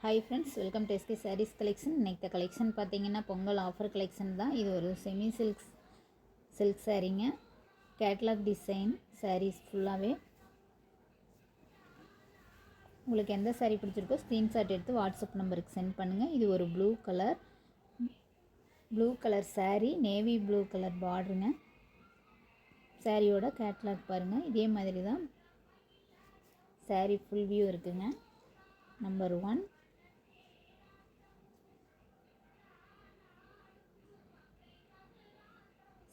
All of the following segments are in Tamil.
Hi friends, welcome to SK Sarees collection. Next collection பார்த்தீங்கன்னா பொங்கல் ஆஃபர் கலெக்ஷன் தான். இது ஒரு செமி சில்க் சாரீங்க. கேட்லாக் டிசைன் sarees ஃபுல்லாகவே. உங்களுக்கு எந்த சாரீ பிடிச்சிருக்கோ ஸ்க்ரீன்ஷாட் எடுத்து வாட்ஸ்அப் நம்பருக்கு சென்ட் பண்ணுங்கள். இது ஒரு blue colour saree, navy blue colour பார்டருங்க. சாரியோட கேட்லாக் பாருங்கள். இதே மாதிரி தான் saree ஃபுல் வியூ இருக்குங்க. நம்பர் 1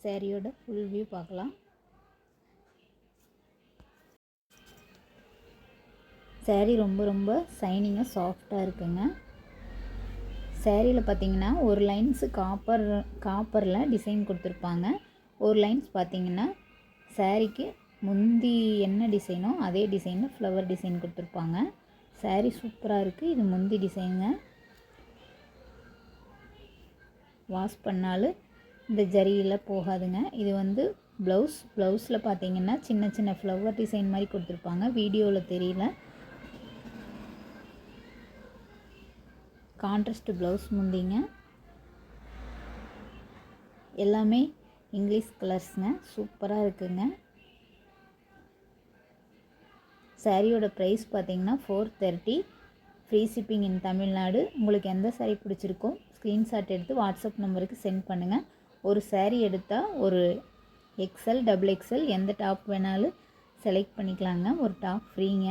சாரியோட ஃபுல் வியூ பார்க்கலாம். சாரீ ரொம்ப ஷைனிங்காக சாஃப்டாக இருக்குங்க. சாரியில் பார்த்தீங்கன்னா ஒரு லைன்ஸு காப்பரில் டிசைன் கொடுத்துருப்பாங்க. ஒரு லைன்ஸ் பார்த்தீங்கன்னா சாரீக்கு முந்தி என்ன டிசைனோ அதே டிசைனில் ஃப்ளவர் டிசைன் கொடுத்துருப்பாங்க. சாரீ சூப்பராக இருக்குது. இது முந்தி டிசைனுங்க. வாஷ் பண்ணாலும் இந்த ஜரியில் போகாதுங்க. இது வந்து ப்ளவுஸில் பார்த்தீங்கன்னா சின்ன ஃப்ளவர் டிசைன் மாதிரி கொடுத்துருப்பாங்க. வீடியோவில் தெரியல. கான்ட்ராஸ்ட் ப்ளவுஸ் முந்திங்க. எல்லாமே இங்கிலீஷ் கலர்ஸுங்க. சூப்பராக இருக்குங்க. சாரியோட ப்ரைஸ் பார்த்தீங்கன்னா 430. Free shipping in Tamil Nadu. உங்களுக்கு எந்த சாரீ பிடிச்சிருக்கோ ஸ்க்ரீன்ஷாட் எடுத்து வாட்ஸ்அப் நம்பருக்கு சென்ட் பண்ணுங்கள். ஒரு சாரீ எடுத்தால் ஒரு XL, XXL எந்த டாப் வேணாலும் செலக்ட் பண்ணிக்கலாங்க. ஒரு டாப் ஃப்ரீங்க.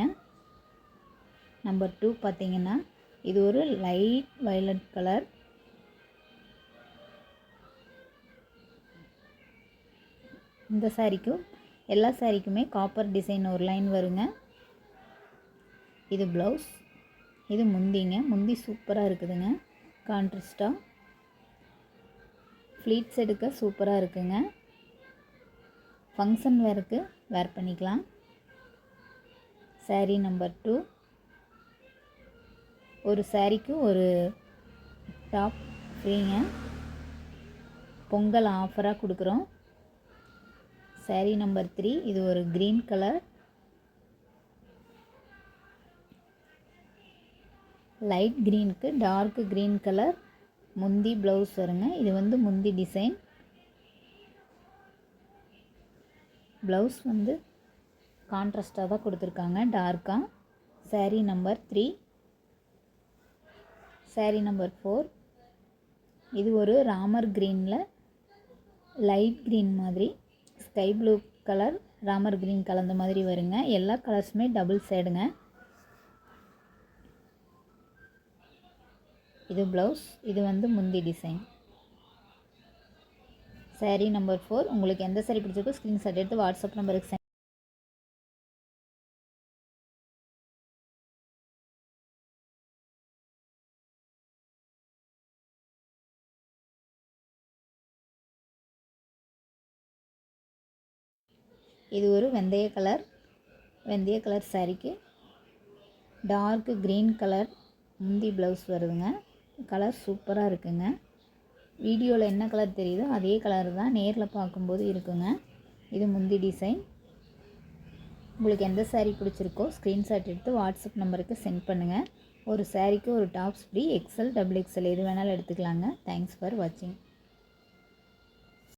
நம்பர் 2 பார்த்தீங்கன்னா இது ஒரு லைட் வயலட் கலர். இந்த சாரீக்கும் எல்லா சாரீக்குமே காப்பர் டிசைன் ஒரு லைன் வருங்க. இது ப்ளவுஸ், இது முந்திங்க. முந்தி சூப்பராக இருக்குதுங்க. கான்ட்ராஸ்டாக ஃப்ளீட்ஸ் எடுக்க சூப்பராக இருக்குங்க. ஃபங்க்ஷன் வேருக்கு வேர் பண்ணிக்கலாம். சாரீ நம்பர் 2. ஒரு சாரீக்கு ஒரு டாப் ஃப்ரீங்க. பொங்கல் ஆஃபராக கொடுக்குறோம். சாரீ நம்பர் 3. இது ஒரு க்ரீன் கலர். லைட் க்ரீனுக்கு டார்க் க்ரீன் கலர் முந்தி ப்ளவுஸ் வருங்க. இது வந்து முந்தி டிசைன். ப்ளவுஸ் வந்து கான்ட்ராஸ்டாக தான் கொடுத்துருக்காங்க, டார்க்காக. சாரீ நம்பர் 3. சாரீ நம்பர் 4. இது ஒரு ராமர் க்ரீனில் லைட் க்ரீன் மாதிரி sky blue colour Ramar green கலந்த மாதிரி வருங்க. எல்லா கலர்ஸுமே டபுள் சைடுங்க. இது ப்ளவுஸ், இது வந்து முந்தி டிசைன். சாரீ நம்பர் 4. உங்களுக்கு எந்த சாரீ பிடிச்சிருக்கோ ஸ்க்ரீன்ஷாட் எடுத்து வாட்ஸ்அப் நம்பருக்கு சென்ட். இது ஒரு வெந்தய கலர் சாரீக்கு டார்க் க்ரீன் கலர் முந்தி ப்ளவுஸ் வருதுங்க. கலர் சூப்பராக இருக்குங்க. வீடியோவில் என்ன கலர் தெரியுதோ அதே கலர் தான் நேரில் பார்க்கும்போது இருக்குங்க. இது முந்தி டிசைன். உங்களுக்கு எந்த சாரீ பிடிச்சிருக்கோ ஸ்க்ரீன்ஷாட் எடுத்து வாட்ஸ்அப் நம்பருக்கு சென்ட் பண்ணுங்கள். ஒரு சாரீக்கு ஒரு டாப்ஸ் ஃப்ரீ. XL, XXL எது வேணாலும் எடுத்துக்கலாங்க. தேங்க்ஸ் ஃபார் வாட்சிங்.